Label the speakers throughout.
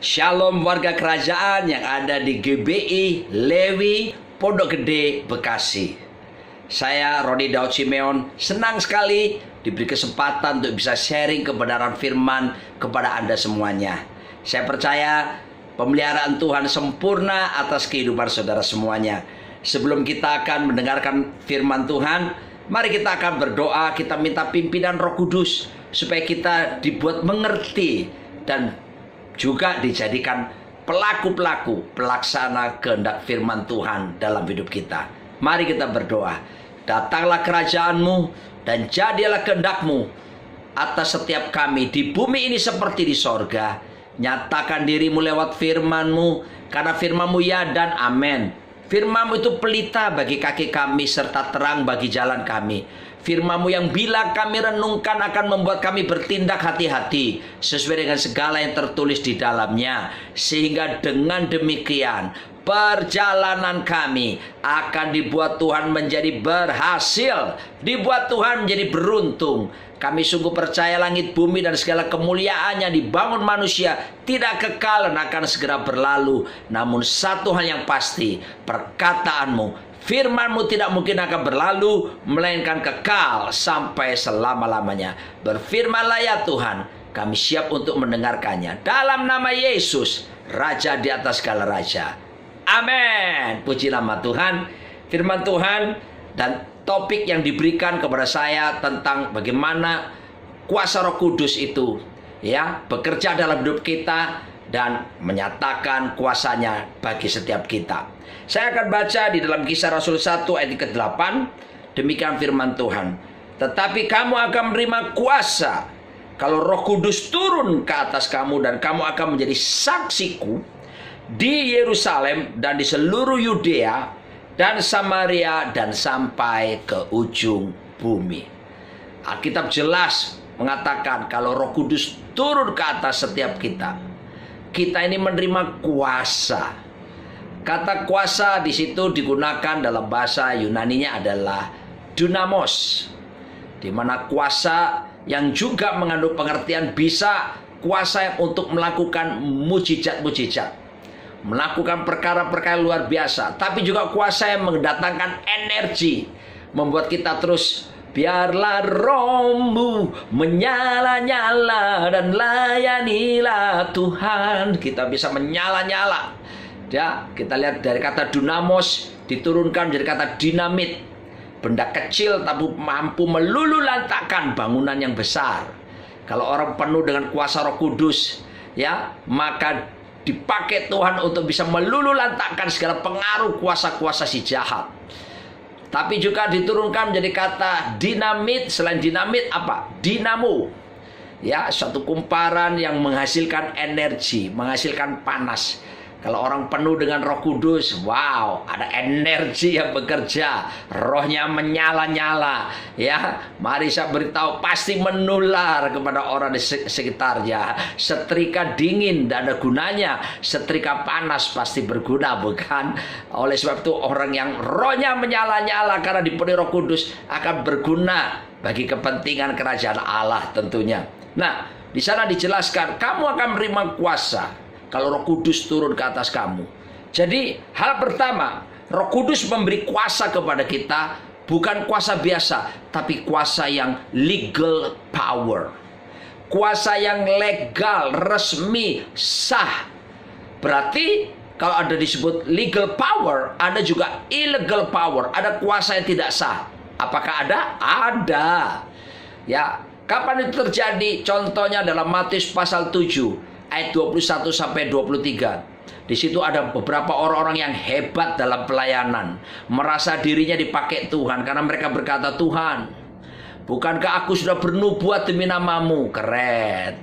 Speaker 1: Shalom warga kerajaan yang ada di GBI, Lewi, Pondok Gede, Bekasi. Saya Roni Daud Simeon, senang sekali diberi kesempatan untuk bisa sharing kebenaran firman kepada Anda semuanya. Saya percaya pemeliharaan Tuhan sempurna atas kehidupan saudara semuanya. Sebelum kita akan mendengarkan firman Tuhan, mari kita akan berdoa, kita minta pimpinan Roh Kudus supaya kita dibuat mengerti dan juga dijadikan pelaku-pelaku pelaksana kehendak firman Tuhan dalam hidup kita. Mari kita berdoa. Datanglah kerajaan-Mu dan jadilah kehendak-Mu atas setiap kami di bumi ini seperti di sorga. Nyatakan diri-Mu lewat firman-Mu, karena firman-Mu ya dan amin. Firman-Mu itu pelita bagi kaki kami serta terang bagi jalan kami. Firman-Mu yang bila kami renungkan akan membuat kami bertindak hati-hati sesuai dengan segala yang tertulis di dalamnya. Sehingga dengan demikian perjalanan kami akan dibuat Tuhan menjadi berhasil, dibuat Tuhan menjadi beruntung. Kami sungguh percaya langit bumi dan segala kemuliaannya dibangun manusia tidak kekal dan akan segera berlalu. Namun satu hal yang pasti, perkataan-Mu, firman-Mu tidak mungkin akan berlalu, melainkan kekal sampai selama-lamanya. Berfirmanlah ya Tuhan, kami siap untuk mendengarkannya. Dalam nama Yesus, Raja di atas segala raja. Amin. Puji nama Tuhan. Firman Tuhan dan topik yang diberikan kepada saya tentang bagaimana kuasa Roh Kudus itu bekerja dalam hidup kita dan menyatakan kuasanya bagi setiap kita. Saya akan baca di dalam Kisah Rasul 1 ayat ke-8. Demikian firman Tuhan. Tetapi kamu akan menerima kuasa kalau Roh Kudus turun ke atas kamu, dan kamu akan menjadi saksiku di Yerusalem dan di seluruh Yudea dan Samaria dan sampai ke ujung bumi. Alkitab jelas mengatakan kalau Roh Kudus turun ke atas setiap kita, kita ini menerima kuasa. Kata kuasa di situ digunakan dalam bahasa Yunaninya adalah dunamos, di mana kuasa yang juga mengandung pengertian bisa kuasa untuk melakukan mujizat-mujizat, melakukan perkara-perkara luar biasa, tapi juga kuasa yang mendatangkan energi, membuat kita terus biarlah rohmu menyala-nyala dan layanilah Tuhan. Kita bisa menyala-nyala. Ya, kita lihat dari kata dunamos diturunkan menjadi kata dinamit. Benda kecil tapi mampu meluluhlantakkan bangunan yang besar. Kalau orang penuh dengan kuasa Roh Kudus, maka dipakai Tuhan untuk bisa meluluhlantakkan segala pengaruh kuasa-kuasa si jahat. Tapi juga diturunkan menjadi kata dinamit. Selain dinamit apa? Dinamo. Suatu kumparan yang menghasilkan energi, menghasilkan panas. Kalau orang penuh dengan Roh Kudus, wow, ada energi yang bekerja, rohnya menyala-nyala. Mari saya beritahu, pasti menular kepada orang di sekitarnya. Setrika dingin tidak ada gunanya, setrika panas pasti berguna, bukan? Oleh sebab itu orang yang rohnya menyala-nyala karena dipenuhi Roh Kudus akan berguna bagi kepentingan kerajaan Allah tentunya. Nah, di sana dijelaskan kamu akan menerima kuasa kalau Roh Kudus turun ke atas kamu. Jadi hal pertama, Roh Kudus memberi kuasa kepada kita, bukan kuasa biasa, tapi kuasa yang legal power. Kuasa yang legal, resmi, sah. Berarti kalau ada disebut legal power, ada juga illegal power, ada kuasa yang tidak sah. Apakah ada? Ada. Kapan itu terjadi? Contohnya dalam Matius pasal 7 ayat 21 sampai 23. Di situ ada beberapa orang-orang yang hebat dalam pelayanan, merasa dirinya dipakai Tuhan karena mereka berkata, Tuhan, bukankah aku sudah bernubuat demi nama-Mu? Keren.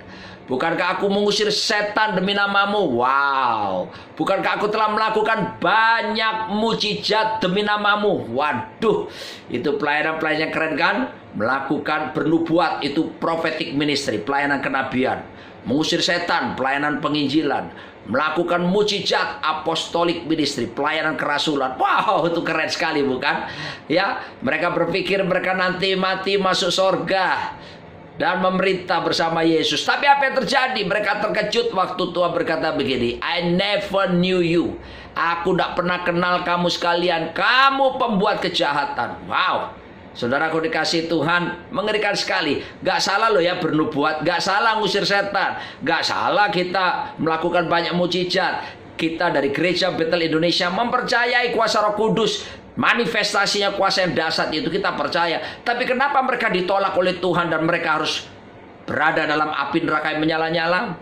Speaker 1: Bukankah aku mengusir setan demi nama-Mu? Wow. Bukankah aku telah melakukan banyak mujizat demi nama-Mu? Waduh, itu pelayanan-pelayanan keren kan? Melakukan bernubuat, itu prophetic ministry, pelayanan kenabian. Mengusir setan, pelayanan penginjilan. Melakukan mujizat, apostolik ministry, pelayanan kerasulan. Wow, itu keren sekali, bukan? Mereka berpikir mereka nanti mati masuk surga. dan memerintah bersama Yesus. Tapi apa yang terjadi? Mereka terkejut waktu Tuhan berkata begini, I never knew you. Aku tidak pernah kenal kamu sekalian. Kamu pembuat kejahatan. Wow. Saudaraku dikasih Tuhan, mengerikan sekali. Gak salah loh ya bernubuat, gak salah ngusir setan, gak salah kita melakukan banyak mujizat. Kita dari Gereja Betel Indonesia mempercayai kuasa Roh Kudus, manifestasinya kuasa yang dahsyat itu kita percaya. Tapi kenapa mereka ditolak oleh Tuhan dan mereka harus berada dalam api neraka yang menyala-nyala?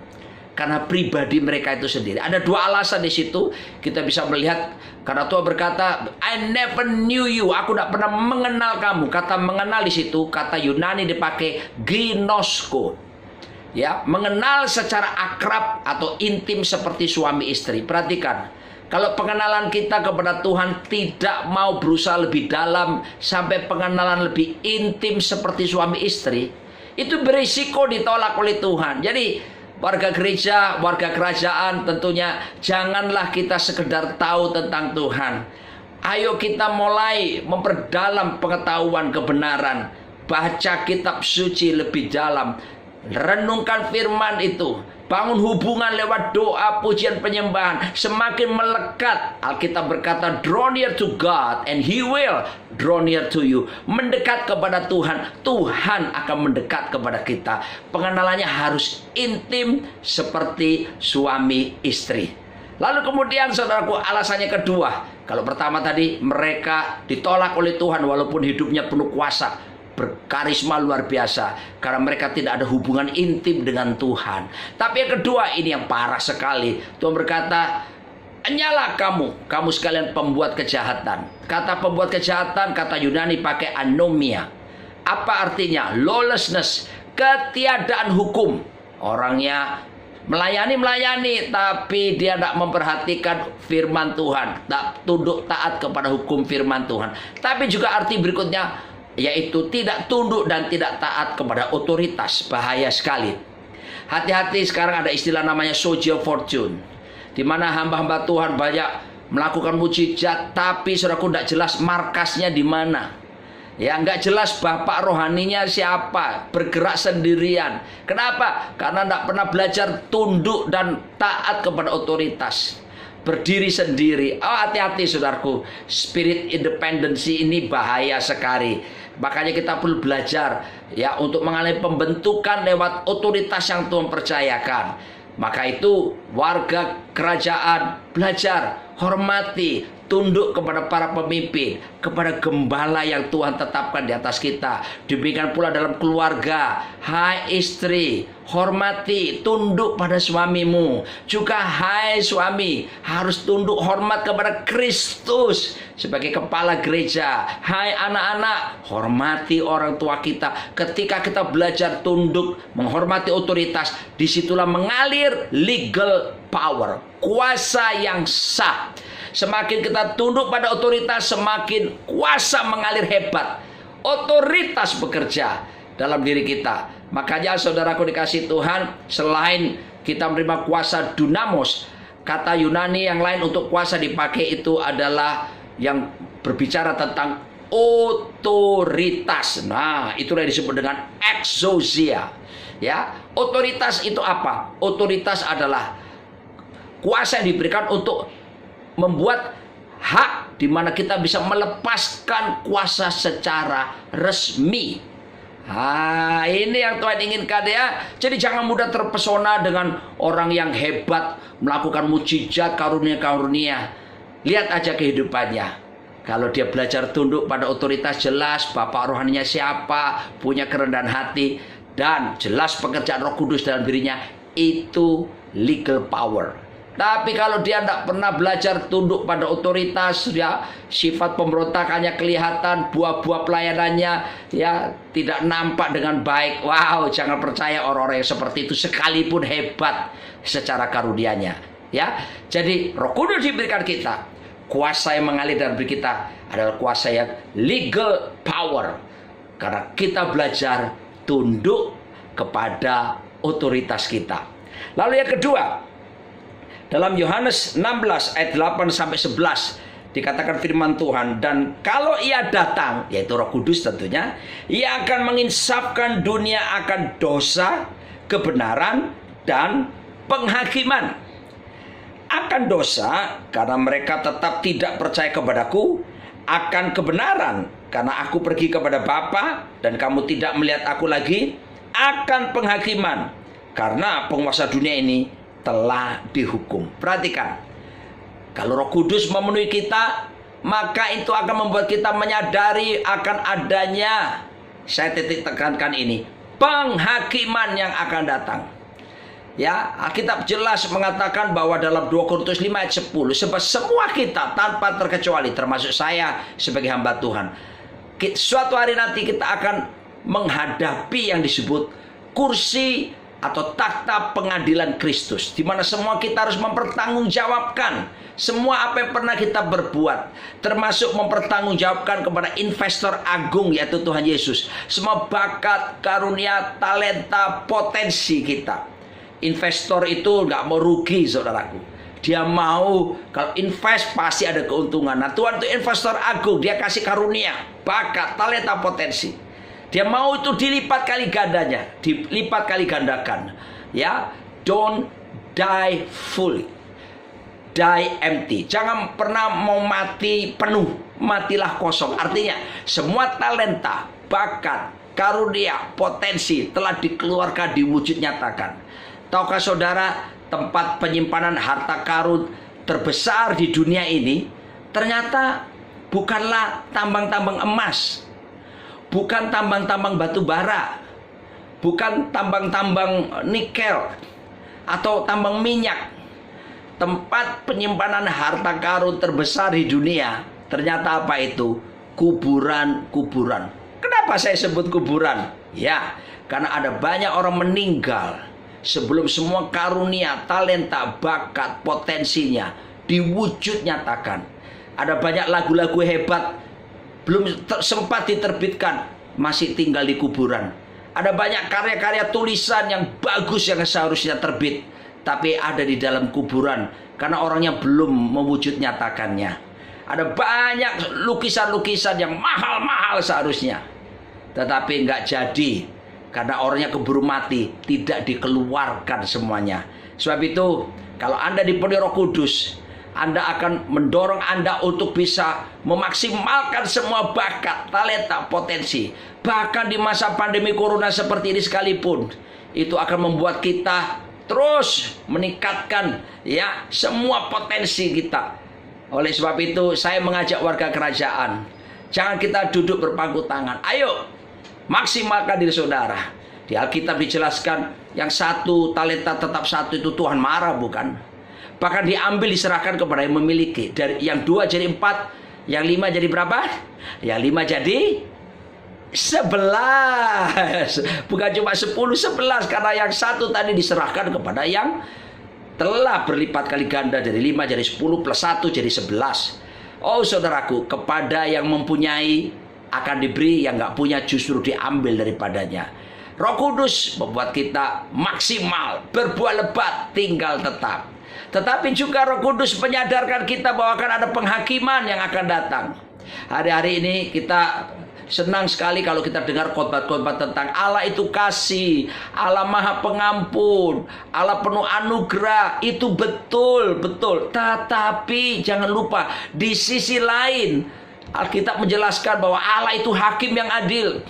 Speaker 1: Karena pribadi mereka itu sendiri. Ada dua alasan di situ. Kita bisa melihat karena Tuhan berkata, I never knew you. Aku tidak pernah mengenal kamu. Kata mengenal di situ, kata Yunani dipakai ginosko. Ya, mengenal secara akrab atau intim seperti suami istri. Perhatikan, kalau pengenalan kita kepada Tuhan tidak mau berusaha lebih dalam sampai pengenalan lebih intim seperti suami istri, itu berisiko ditolak oleh Tuhan. Jadi warga gereja, warga kerajaan tentunya janganlah kita sekedar tahu tentang Tuhan. Ayo kita mulai memperdalam pengetahuan kebenaran. Baca kitab suci lebih dalam. Renungkan firman itu. Bangun hubungan lewat doa, pujian, penyembahan. Semakin melekat. Alkitab berkata, draw near to God and He will draw near to you. Mendekat kepada Tuhan, Tuhan akan mendekat kepada kita. Pengenalannya harus intim seperti suami istri. Lalu kemudian saudaraku, alasannya kedua. Kalau pertama tadi mereka ditolak oleh Tuhan walaupun hidupnya penuh kuasa, berkarisma luar biasa, karena mereka tidak ada hubungan intim dengan Tuhan. Tapi yang kedua, ini yang parah sekali. Tuhan berkata, hanyalah kamu sekalian pembuat kejahatan. Kata pembuat kejahatan, kata Yunani pakai anomia. Apa artinya? Lawlessness, ketiadaan hukum. Orangnya melayani, tapi dia tidak memperhatikan firman Tuhan, tak tunduk taat kepada hukum firman Tuhan. Tapi juga arti berikutnya, yaitu tidak tunduk dan tidak taat kepada otoritas. Bahaya sekali. Hati-hati, sekarang ada istilah namanya soldier fortune, di mana hamba-hamba Tuhan banyak melakukan mujizat, tapi saudaraku tidak jelas markasnya di mana. Ya, nggak jelas bapak rohaninya siapa, bergerak sendirian. Kenapa? Karena tidak pernah belajar tunduk dan taat kepada otoritas. Berdiri sendiri. Oh, hati-hati saudaraku. Spirit independensi ini bahaya sekali. Makanya kita perlu belajar ya untuk mengalami pembentukan lewat otoritas yang Tuhan percayakan. Maka itu warga kerajaan belajar, hormati, tunduk kepada para pemimpin, kepada gembala yang Tuhan tetapkan di atas kita. Demikian pula dalam keluarga. Hai istri, hormati, tunduk pada suamimu. Juga hai suami, harus tunduk hormat kepada Kristus sebagai kepala gereja. Hai anak-anak, hormati orang tua kita. Ketika kita belajar tunduk, menghormati otoritas, disitulah mengalir legal power, kuasa yang sah. Semakin kita tunduk pada otoritas, semakin kuasa mengalir hebat. Otoritas bekerja dalam diri kita. Makanya saudaraku dikasih Tuhan, selain kita menerima kuasa dunamos, kata Yunani yang lain untuk kuasa dipakai itu adalah yang berbicara tentang otoritas. Nah, itulah yang disebut dengan exousia. Ya, otoritas itu apa? Otoritas adalah kuasa yang diberikan untuk membuat hak di mana kita bisa melepaskan kuasa secara resmi. Nah, ini yang Tuhan inginkan ya. Jadi jangan mudah terpesona dengan orang yang hebat melakukan mujizat, karunia-karunia. Lihat aja kehidupannya. Kalau dia belajar tunduk pada otoritas, jelas bapak rohaninya siapa, punya kerendahan hati, dan jelas pekerjaan Roh Kudus dalam dirinya, itu legal power. Tapi kalau dia tidak pernah belajar tunduk pada otoritas, ya sifat pemberontakannya kelihatan, buah-buah pelayanannya ya tidak nampak dengan baik. Wow, jangan percaya orang-orang yang seperti itu sekalipun hebat secara karunianya. Ya, jadi Roh Kudus diberikan kita, kuasa yang mengalir dalam diri kita adalah kuasa yang legal power, karena kita belajar tunduk kepada otoritas kita. Lalu yang kedua, dalam Yohanes 16 ayat 8 sampai 11, Dikatakan firman Tuhan, dan kalau ia datang, yaitu Roh Kudus tentunya, ia akan menginsafkan dunia akan dosa, kebenaran, dan penghakiman. Akan dosa, karena mereka tetap tidak percaya kepadaku. Akan kebenaran, karena aku pergi kepada Bapa dan kamu tidak melihat aku lagi. Akan penghakiman, karena penguasa dunia ini telah dihukum. Perhatikan, kalau Roh Kudus memenuhi kita, maka itu akan membuat kita menyadari akan adanya, saya titik tekankan ini, penghakiman yang akan datang. Ya, Alkitab jelas mengatakan bahwa dalam 2 Korintus 5 ayat 10, sebab semua kita tanpa terkecuali, termasuk saya sebagai hamba Tuhan, suatu hari nanti kita akan menghadapi yang disebut kursi atau takhta pengadilan Kristus, di mana semua kita harus mempertanggungjawabkan semua apa yang pernah kita berbuat, termasuk mempertanggungjawabkan kepada investor agung yaitu Tuhan Yesus, semua bakat, karunia, talenta, potensi kita. Investor itu nggak mau rugi, saudaraku. Dia mau kalau invest pasti ada keuntungan. Nah, Tuhan itu investor agung, dia kasih karunia, bakat, talenta, potensi. Dia mau itu dilipat kali gandanya, dilipat kali gandakan. Ya, don't die fully, die empty. Jangan pernah mau mati penuh, matilah kosong. Artinya semua talenta, bakat, karunia, potensi telah dikeluarkan, diwujud nyatakan. Tahukah saudara, tempat penyimpanan harta karun terbesar di dunia ini ternyata bukanlah tambang-tambang emas, bukan tambang-tambang batu bara, bukan tambang-tambang nikel atau tambang minyak. Tempat penyimpanan harta karun terbesar di dunia ternyata apa itu? Kuburan-kuburan. Kenapa saya sebut kuburan? Ya, karena ada banyak orang meninggal sebelum semua karunia, talenta, bakat, potensinya diwujud nyatakan. Ada banyak lagu-lagu hebat belum sempat diterbitkan, masih tinggal di kuburan. Ada banyak karya-karya tulisan yang bagus yang seharusnya terbit, tapi ada di dalam kuburan karena orangnya belum mewujud nyatakannya. Ada banyak lukisan-lukisan yang mahal-mahal seharusnya, tetapi nggak jadi karena orangnya keburu mati, tidak dikeluarkan semuanya. Sebab itu, kalau Anda dipenuhi Roh Kudus, Anda akan mendorong Anda untuk bisa memaksimalkan semua bakat, talenta, potensi. Bahkan di masa pandemi corona seperti ini sekalipun, itu akan membuat kita terus meningkatkan ya semua potensi kita. Oleh sebab itu, saya mengajak warga kerajaan, jangan kita duduk berpangku tangan. Ayo, maksimalkan diri saudara. Di Alkitab dijelaskan, yang satu talenta tetap satu itu Tuhan marah, bukan? Bahkan diambil, diserahkan kepada yang memiliki. Dari yang 2 jadi 4, yang 5 jadi berapa? Yang 5 jadi 11. Bukan cuma 10, 11. Karena yang satu tadi diserahkan kepada yang telah berlipat kali ganda, dari 5 jadi 10 plus 1 jadi 11. Oh saudaraku, kepada yang mempunyai akan diberi, yang nggak punya justru diambil daripadanya. Roh Kudus membuat kita maksimal, berbuah lebat, tinggal tetap. Tetapi juga Roh Kudus menyadarkan kita bahwa akan ada penghakiman yang akan datang. Hari-hari ini kita senang sekali kalau kita dengar khotbah-khotbah tentang Allah itu kasih, Allah Maha Pengampun, Allah penuh anugerah. Itu betul, betul. Tetapi jangan lupa, di sisi lain Alkitab menjelaskan bahwa Allah itu hakim yang adil.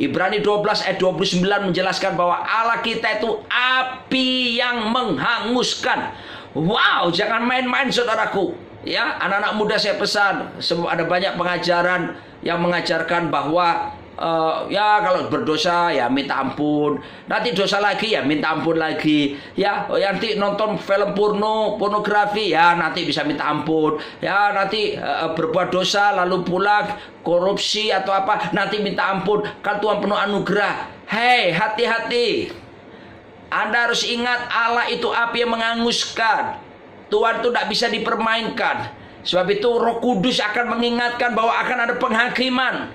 Speaker 1: Ibrani 12 ayat 29 menjelaskan bahwa Allah kita itu api yang menghanguskan. Wow, jangan main-main saudaraku. Ya, anak-anak muda saya pesan, ada banyak pengajaran yang mengajarkan bahwa ya kalau berdosa ya minta ampun, nanti dosa lagi ya minta ampun lagi, ya nanti nonton film pornografi ya nanti bisa minta ampun, ya nanti berbuat dosa lalu pulang korupsi atau apa nanti minta ampun, kan Tuhan penuh anugerah. Hei, hati-hati, Anda harus ingat Allah itu api yang menghanguskan. Tuhan itu tidak bisa dipermainkan. Sebab itu Roh Kudus akan mengingatkan bahwa akan ada penghakiman.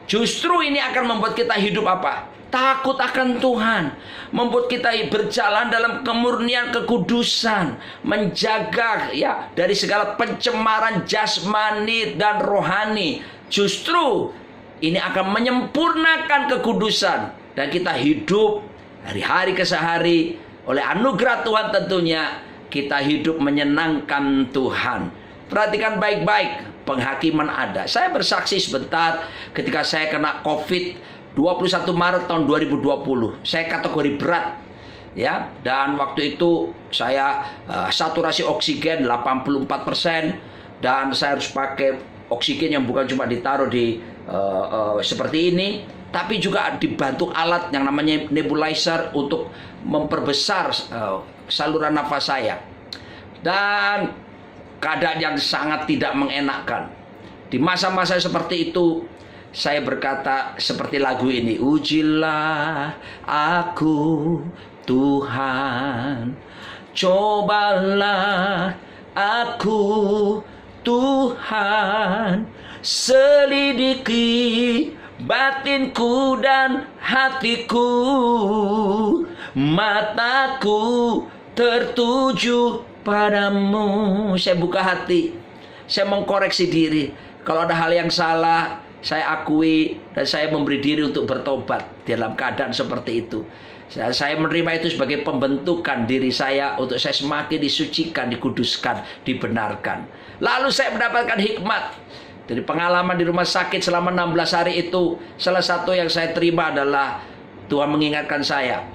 Speaker 1: Justru ini akan membuat kita hidup apa? takut akan Tuhan, membuat kita berjalan dalam kemurnian kekudusan, menjaga ya dari segala pencemaran jasmani dan rohani. Justru ini akan menyempurnakan kekudusan, dan kita hidup hari-hari ke sehari oleh anugerah Tuhan. Tentunya kita hidup menyenangkan Tuhan. Perhatikan baik-baik, penghakiman ada. Saya bersaksi sebentar ketika saya kena COVID 21 Maret tahun 2020. Saya kategori berat ya, dan waktu itu saya saturasi oksigen 84%, dan saya harus pakai oksigen yang bukan cuma ditaruh di seperti ini, tapi juga dibantu alat yang namanya nebulizer untuk memperbesar saluran nafas saya. Dan keadaan yang sangat tidak mengenakan. Di masa-masa seperti itu, saya berkata seperti lagu ini, ujilah aku Tuhan, cobalah aku Tuhan, selidiki batinku dan hatiku, mataku tertuju padamu. Saya buka hati, saya mengkoreksi diri. Kalau ada hal yang salah, saya akui, dan saya memberi diri untuk bertobat dalam keadaan seperti itu. Saya menerima itu sebagai pembentukan diri saya untuk saya semakin disucikan, dikuduskan, dibenarkan. Lalu saya mendapatkan hikmat dari pengalaman di rumah sakit selama 16 hari itu. Salah satu yang saya terima adalah Tuhan mengingatkan saya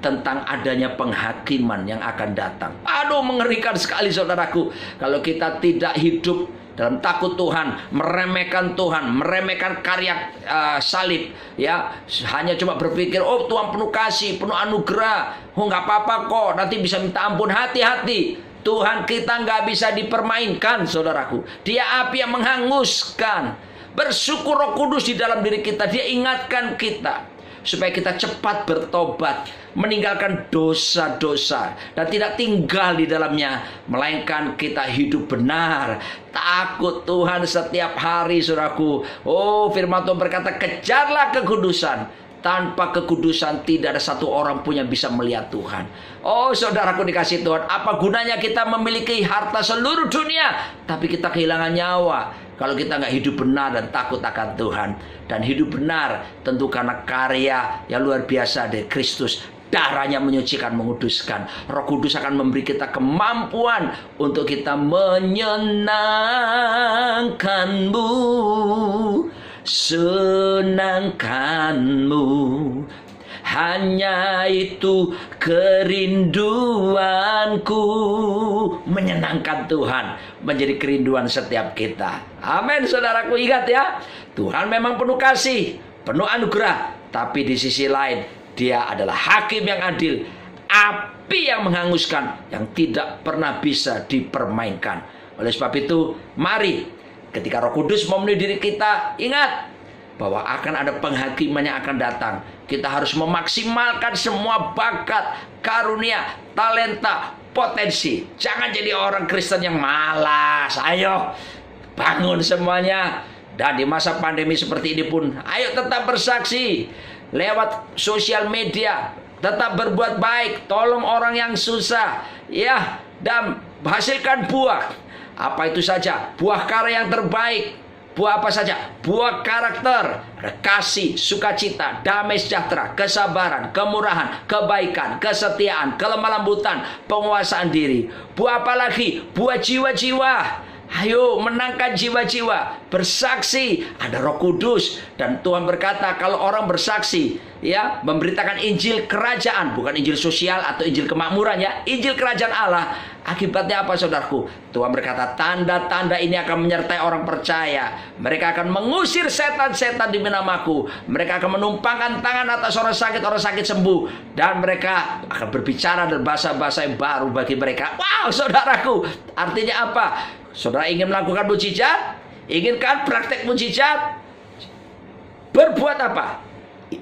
Speaker 1: tentang adanya penghakiman yang akan datang. Aduh, mengerikan sekali saudaraku, kalau kita tidak hidup dalam takut Tuhan, meremehkan Tuhan, meremehkan karya salib, ya, hanya cuma berpikir, oh Tuhan penuh kasih, penuh anugerah, oh nggak apa-apa kok, nanti bisa minta ampun. Hati-hati, Tuhan kita nggak bisa dipermainkan, saudaraku. Dia api yang menghanguskan. Bersyukur Roh Kudus di dalam diri kita, Dia ingatkan kita supaya kita cepat bertobat, meninggalkan dosa-dosa, dan tidak tinggal di dalamnya, melainkan kita hidup benar, takut Tuhan setiap hari, saudaraku. Oh, firman Tuhan berkata, kejarlah kekudusan. Tanpa kekudusan tidak ada satu orang pun yang bisa melihat Tuhan. Oh, saudaraku dikasih Tuhan, apa gunanya kita memiliki harta seluruh dunia, tapi kita kehilangan nyawa kalau kita nggak hidup benar dan takut akan Tuhan. Dan hidup benar tentu karena karya yang luar biasa dari Kristus. Darahnya menyucikan, menguduskan. Roh Kudus akan memberi kita kemampuan untuk kita menyenangkanmu, senangkanmu. Hanya itu kerinduanku. Menyenangkan Tuhan menjadi kerinduan setiap kita. Amin, saudaraku. Ingat ya, Tuhan memang penuh kasih, penuh anugerah, tapi di sisi lain Dia adalah hakim yang adil, api yang menghanguskan, yang tidak pernah bisa dipermainkan. Oleh sebab itu, mari ketika Roh Kudus memenuhi diri kita, ingat bahwa akan ada penghakiman yang akan datang. Kita harus memaksimalkan semua bakat, karunia, talenta, potensi. Jangan jadi orang Kristen yang malas. Ayo, bangun semuanya. Dan di masa pandemi seperti ini pun, ayo tetap bersaksi lewat sosial media. Tetap berbuat baik, tolong orang yang susah, ya, dan hasilkan buah. Apa itu saja? Buah karya yang terbaik. Buah apa saja? Buah karakter, kasih, sukacita, damai sejahtera, kesabaran, kemurahan, kebaikan, kesetiaan, kelemah lembutan, penguasaan diri. Buah apa lagi? Buah jiwa-jiwa. Ayo menangkan jiwa-jiwa, bersaksi, ada Roh Kudus. Dan Tuhan berkata kalau orang bersaksi, ya, memberitakan Injil kerajaan, bukan Injil sosial atau Injil kemakmuran, ya, Injil kerajaan Allah. Akibatnya apa, saudaraku? Tuhan berkata tanda-tanda ini akan menyertai orang percaya. Mereka akan mengusir setan-setan demi namaku. Mereka akan menumpangkan tangan atas orang sakit sembuh. Dan mereka akan berbicara dalam bahasa-bahasa yang baru bagi mereka. Wow, saudaraku, artinya apa? Saudara ingin melakukan mujizat? Inginkan praktek mujizat? Berbuat apa?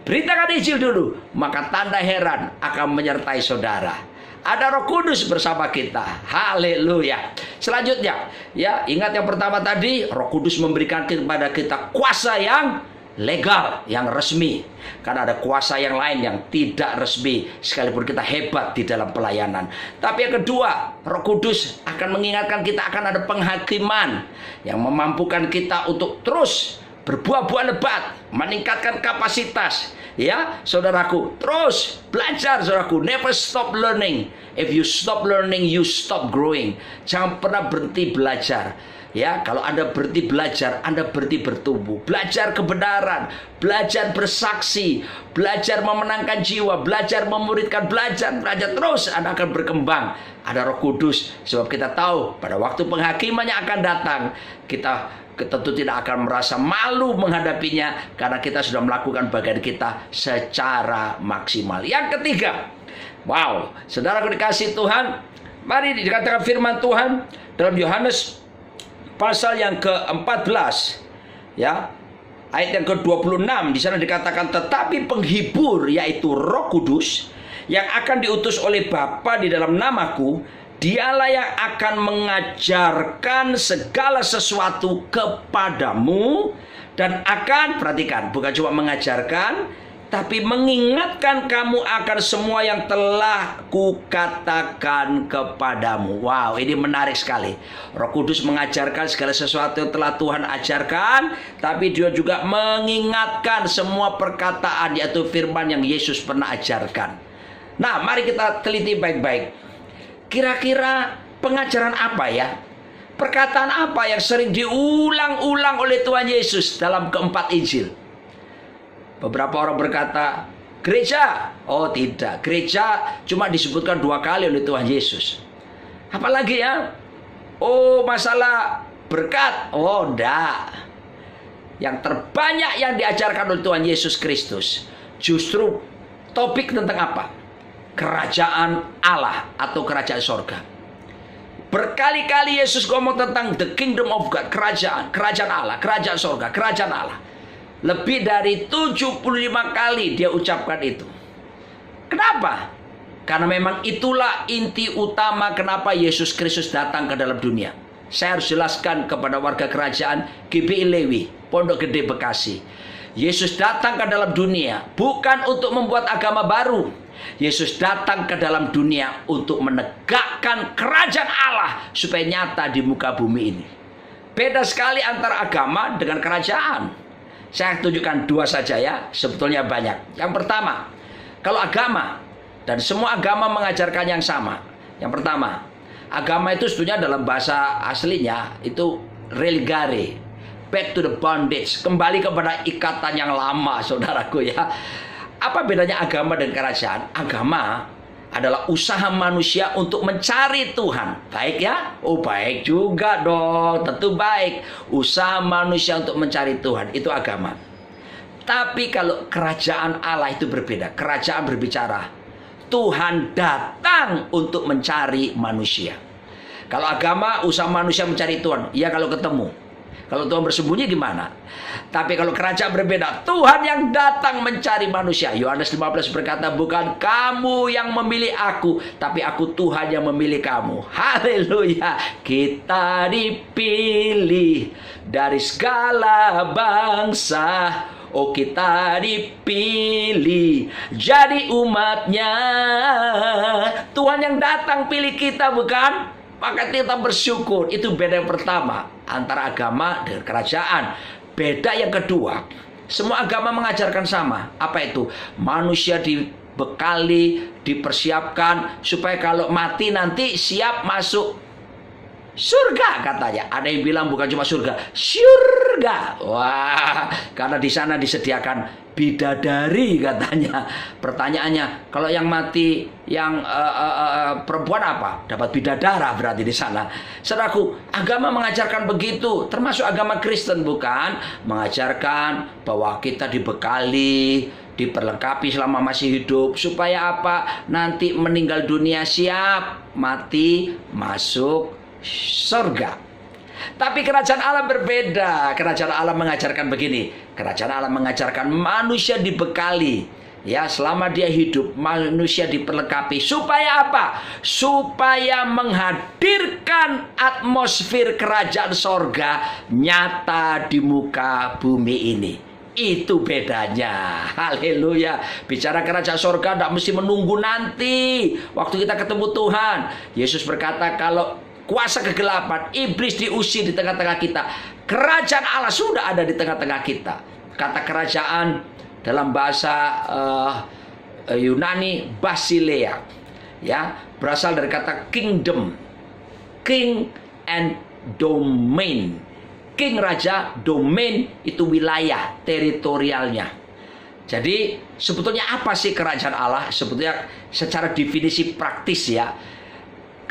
Speaker 1: Beritakan Injil dulu, maka tanda heran akan menyertai saudara. Ada Roh Kudus bersama kita. Haleluya. Selanjutnya, ya, ingat yang pertama tadi, Roh Kudus memberikan kepada kita kuasa yang legal, yang resmi. Karena ada kuasa yang lain yang tidak resmi, sekalipun kita hebat di dalam pelayanan. Tapi yang kedua, Roh Kudus akan mengingatkan kita akan ada penghakiman yang memampukan kita untuk terus berbuah-buah lebat, meningkatkan kapasitas. Ya, saudaraku, terus belajar, saudaraku. Never stop learning. If you stop learning, you stop growing. Jangan pernah berhenti belajar. Ya, kalau Anda berhenti belajar, Anda berhenti bertumbuh. Belajar kebenaran, belajar bersaksi, belajar memenangkan jiwa, belajar memuridkan, belajar terus. Anda akan berkembang. Ada Roh Kudus, sebab kita tahu pada waktu penghakimannya akan datang, kita tentu tidak akan merasa malu menghadapinya karena kita sudah melakukan bagian kita secara maksimal. Yang ketiga, wow, saudara dikasih Tuhan, mari dikatakan firman Tuhan dalam Yohanes pasal yang ke-14, ya, ayat yang ke-26, di sana dikatakan, tetapi penghibur, yaitu Roh Kudus, yang akan diutus oleh Bapa di dalam namaku, dialah yang akan mengajarkan segala sesuatu kepadamu, dan akan, perhatikan, bukan cuma mengajarkan, tapi mengingatkan kamu akan semua yang telah kukatakan kepadamu. Wow, ini menarik sekali. Roh Kudus mengajarkan segala sesuatu yang telah Tuhan ajarkan, tapi Dia juga mengingatkan semua perkataan, yaitu firman yang Yesus pernah ajarkan. Nah, mari kita teliti baik-baik. Kira-kira pengajaran apa ya? Perkataan apa yang sering diulang-ulang oleh Tuhan Yesus dalam keempat Injil? Beberapa orang berkata, gereja. Oh tidak, gereja cuma disebutkan 2 kali oleh Tuhan Yesus. Apalagi ya? Oh, masalah berkat. Oh enggak. Yang terbanyak yang diajarkan oleh Tuhan Yesus Kristus justru topik tentang apa? Kerajaan Allah atau kerajaan sorga. Berkali-kali Yesus ngomong tentang the kingdom of God, kerajaan Allah, kerajaan sorga, kerajaan Allah. Lebih dari 75 kali dia ucapkan itu. Kenapa? Karena memang itulah inti utama kenapa Yesus Kristus datang ke dalam dunia. Saya harus jelaskan kepada warga kerajaan GBI Lewi, Pondok Gede Bekasi. Yesus datang ke dalam dunia bukan untuk membuat agama baru. Yesus datang ke dalam dunia untuk menegakkan kerajaan Allah supaya nyata di muka bumi ini. Beda sekali antara agama dengan kerajaan. Saya tunjukkan 2 saja ya, sebetulnya banyak. Yang pertama, kalau agama, dan semua agama mengajarkan yang sama. Yang pertama, agama itu sebetulnya dalam bahasa aslinya itu religare, back to the bondage, kembali kepada ikatan yang lama, saudaraku ya. Apa bedanya agama dan kerajaan? Agama adalah usaha manusia untuk mencari Tuhan. Baik ya? Oh baik juga dong, tentu baik. Usaha manusia untuk mencari Tuhan, itu agama. Tapi kalau kerajaan Allah itu berbeda. Kerajaan berbicara, Tuhan datang untuk mencari manusia. Kalau agama, usaha manusia mencari Tuhan. Ya kalau ketemu. Kalau Tuhan bersembunyi gimana? Tapi kalau kerajaan berbeda, Tuhan yang datang mencari manusia. Yohanes 15 berkata, bukan kamu yang memilih aku, tapi aku Tuhan yang memilih kamu. Haleluya. Kita dipilih dari segala bangsa. Oh kita dipilih jadi umatnya. Tuhan yang datang pilih kita, bukan? Maka kita bersyukur. Itu beda yang pertama antara agama dengan kerajaan. Beda yang kedua, semua agama mengajarkan sama. Apa itu? Manusia dibekali, dipersiapkan supaya kalau mati nanti siap masuk surga katanya. Ada yang bilang bukan cuma surga, syurga. Wah, karena di sana disediakan bidadari katanya. Pertanyaannya, kalau yang mati yang perempuan apa? Dapat bidadara berarti di sana. Saudaraku, agama mengajarkan begitu, termasuk agama Kristen bukan? Mengajarkan bahwa kita dibekali, diperlengkapi selama masih hidup supaya apa? Nanti meninggal dunia siap mati masuk surga. Tapi kerajaan Allah berbeda. Kerajaan Allah mengajarkan begini. Kerajaan Allah mengajarkan manusia dibekali, ya, selama dia hidup manusia diperlengkapi supaya apa? Supaya menghadirkan atmosfer kerajaan sorga nyata di muka bumi ini. Itu bedanya. Haleluya. Bicara kerajaan sorga tidak mesti menunggu nanti waktu kita ketemu Tuhan. Yesus berkata, kalau kuasa kegelapan, iblis diusir di tengah-tengah kita, kerajaan Allah sudah ada di tengah-tengah kita. Kata kerajaan dalam bahasa Yunani Basileia, ya, berasal dari kata kingdom, king and domain. King raja, domain itu wilayah teritorialnya. Jadi sebetulnya apa sih kerajaan Allah? Sebetulnya secara definisi praktis ya,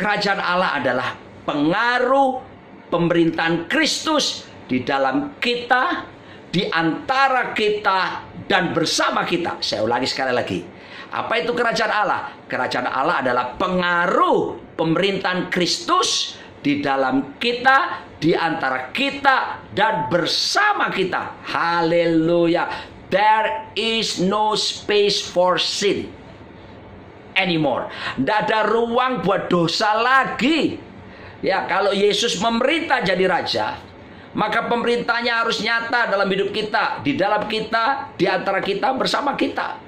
Speaker 1: kerajaan Allah adalah pengaruh pemerintahan Kristus di dalam kita, di antara kita, dan bersama kita. Saya ulangi sekali lagi. Apa itu kerajaan Allah? Kerajaan Allah adalah pengaruh pemerintahan Kristus di dalam kita, di antara kita, dan bersama kita. Haleluya. There is no space for sin anymore. Tidak ada ruang buat dosa lagi. Ya, kalau Yesus memerintah jadi raja, maka pemerintahnya harus nyata dalam hidup kita, di dalam kita, di antara kita, bersama kita.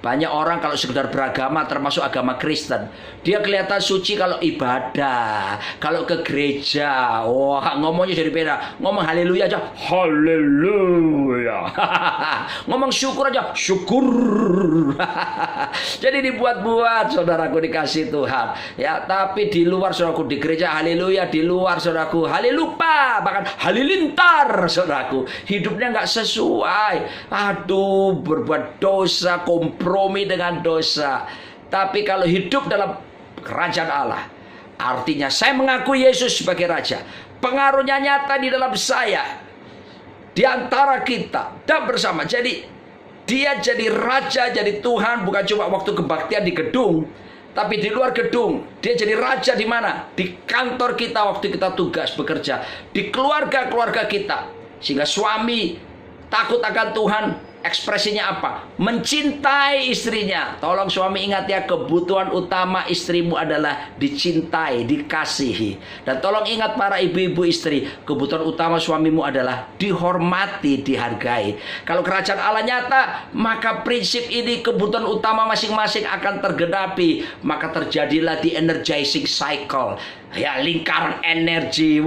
Speaker 1: Banyak orang kalau sekedar beragama, termasuk agama Kristen, dia kelihatan suci kalau ibadah, kalau ke gereja. Wah, ngomongnya jadi beda. Ngomong haleluya aja, haleluya. Ngomong syukur aja, syukur. Jadi dibuat-buat, saudaraku dikasih Tuhan. Ya, tapi di luar, saudaraku, di gereja haleluya, di luar, saudaraku, halelupa, bahkan halilintar, saudaraku. Hidupnya nggak sesuai. Aduh, berbuat dosa, kompromi dengan dosa. Tapi kalau hidup dalam kerajaan Allah, artinya saya mengakui Yesus sebagai raja, pengaruhnya nyata di dalam saya, di antara kita, dan bersama. Jadi dia jadi raja, jadi Tuhan, bukan cuma waktu kebaktian di gedung, tapi di luar gedung. Dia jadi raja di mana? Di kantor kita waktu kita tugas bekerja, di keluarga-keluarga kita. Sehingga suami takut akan Tuhan. Ekspresinya apa? Mencintai istrinya. Tolong suami ingat ya, kebutuhan utama istrimu adalah dicintai, dikasihi. Dan tolong ingat para ibu-ibu istri, kebutuhan utama suamimu adalah dihormati, dihargai. Kalau kerajaan Allah nyata, maka prinsip ini, kebutuhan utama masing-masing akan tergenapi. Maka terjadilah the energizing cycle. Ya, lingkaran energi.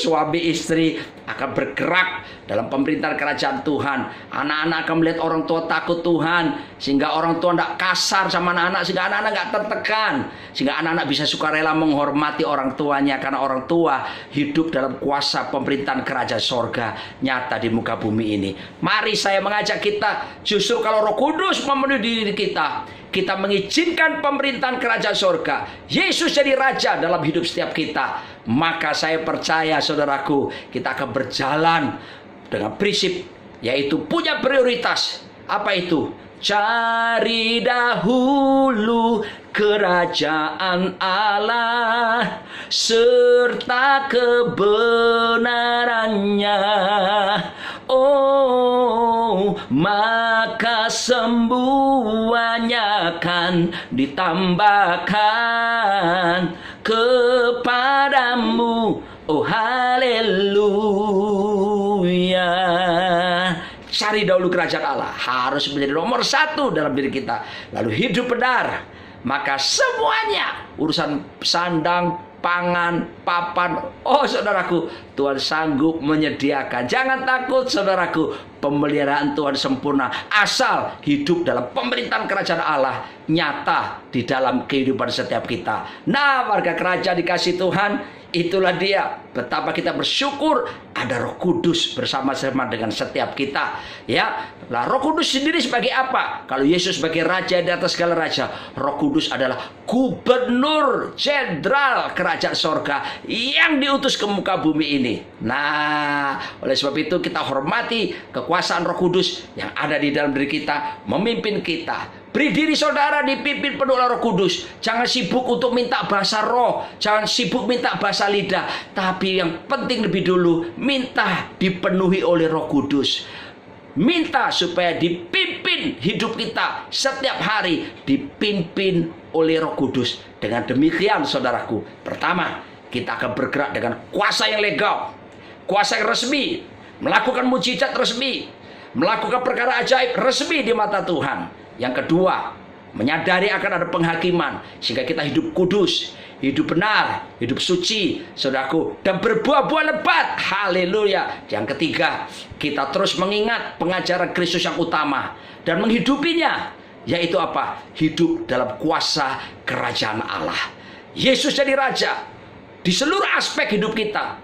Speaker 1: Suami istri akan bergerak dalam pemerintahan kerajaan Tuhan. Anak-anak akan melihat orang tua takut Tuhan, sehingga orang tua tidak kasar sama anak-anak, sehingga anak-anak nggak tertekan, sehingga anak-anak bisa sukarela menghormati orang tuanya, karena orang tua hidup dalam kuasa pemerintahan kerajaan sorga nyata di muka bumi ini. Mari saya mengajak kita, justru kalau Roh Kudus memenuhi diri kita, kita mengizinkan pemerintahan kerajaan sorga, Yesus jadi raja dalam hidup setiap kita, maka saya percaya, saudaraku, kita akan berjalan dengan prinsip, yaitu punya prioritas. Apa itu? Cari dahulu kerajaan Allah serta kebenarannya, oh, maka semuanya akan ditambahkan kepadamu, oh haleluya. Cari dahulu kerajaan Allah, harus menjadi nomor satu dalam diri kita. Lalu hidup benar, maka semuanya, urusan sandang, pangan, papan, oh saudaraku, Tuhan sanggup menyediakan. Jangan takut, saudaraku, pemeliharaan Tuhan sempurna, asal hidup dalam pemerintahan kerajaan Allah nyata di dalam kehidupan setiap kita. Nah, warga kerajaan dikasih Tuhan, itulah dia betapa kita bersyukur ada Roh Kudus bersama-sama dengan setiap kita. Ya, lah Roh Kudus sendiri sebagai apa? Kalau Yesus sebagai raja di atas segala raja, Roh Kudus adalah gubernur jenderal kerajaan sorga yang diutus ke muka bumi ini. Nah, oleh sebab itu kita hormati kekuasaan Roh Kudus yang ada di dalam diri kita, memimpin kita. Beri diri saudara dipimpin penuh oleh Roh Kudus. Jangan sibuk untuk minta bahasa roh, jangan sibuk minta bahasa lidah, tapi yang penting lebih dulu minta dipenuhi oleh Roh Kudus. Minta supaya dipimpin hidup kita setiap hari, dipimpin oleh Roh Kudus. Dengan demikian, saudaraku, pertama, kita akan bergerak dengan kuasa yang legal, kuasa yang resmi, melakukan mujizat resmi, melakukan perkara ajaib resmi di mata Tuhan. Yang kedua, menyadari akan ada penghakiman sehingga kita hidup kudus, hidup benar, hidup suci, saudaraku, dan berbuah-buah lebat. Haleluya. Yang ketiga, kita terus mengingat pengajaran Kristus yang utama dan menghidupinya, yaitu apa? Hidup dalam kuasa kerajaan Allah. Yesus jadi raja di seluruh aspek hidup kita.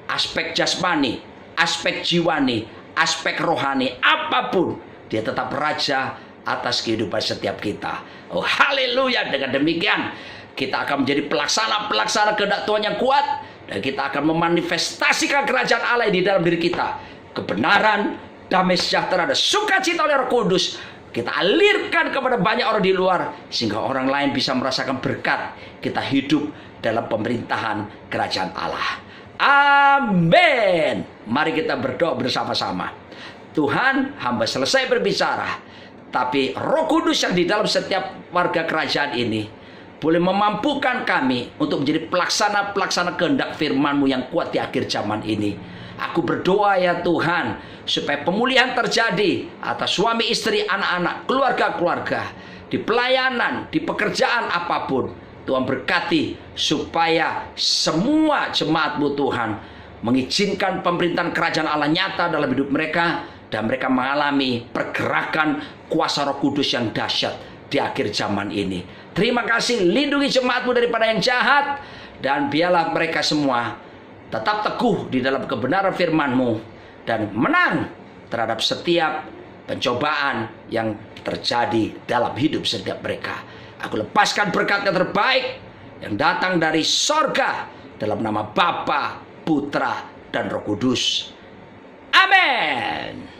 Speaker 1: Aspek jasmani, aspek jiwani, aspek rohani, apapun, dia tetap raja atas kehidupan setiap kita. Oh haleluya. Dengan demikian kita akan menjadi pelaksana kehendak Tuhan yang kuat, dan kita akan memanifestasikan kerajaan Allah di dalam diri kita. Kebenaran, damai sejahtera, dan sukacita oleh Roh Kudus kita alirkan kepada banyak orang di luar, sehingga orang lain bisa merasakan berkat kita hidup dalam pemerintahan kerajaan Allah. Amin. Mari kita berdoa bersama-sama. Tuhan, hamba selesai berbicara, tapi Roh Kudus yang di dalam setiap warga kerajaan ini boleh memampukan kami untuk menjadi pelaksana kehendak firman-Mu yang kuat di akhir zaman ini. Aku berdoa ya Tuhan, supaya pemulihan terjadi atas suami, istri, anak-anak, keluarga-keluarga, di pelayanan, di pekerjaan apapun. Tuhan berkati supaya semua jemaat-Mu Tuhan mengizinkan pemerintahan kerajaan Allah nyata dalam hidup mereka, dan mereka mengalami pergerakan kuasa Roh Kudus yang dahsyat di akhir zaman ini. Terima kasih, lindungi jemaat-Mu daripada yang jahat, dan biarlah mereka semua tetap teguh di dalam kebenaran firman-Mu dan menang terhadap setiap pencobaan yang terjadi dalam hidup setiap mereka. Aku lepaskan berkat yang terbaik yang datang dari sorga dalam nama Bapa, Putra, dan Roh Kudus. Amin.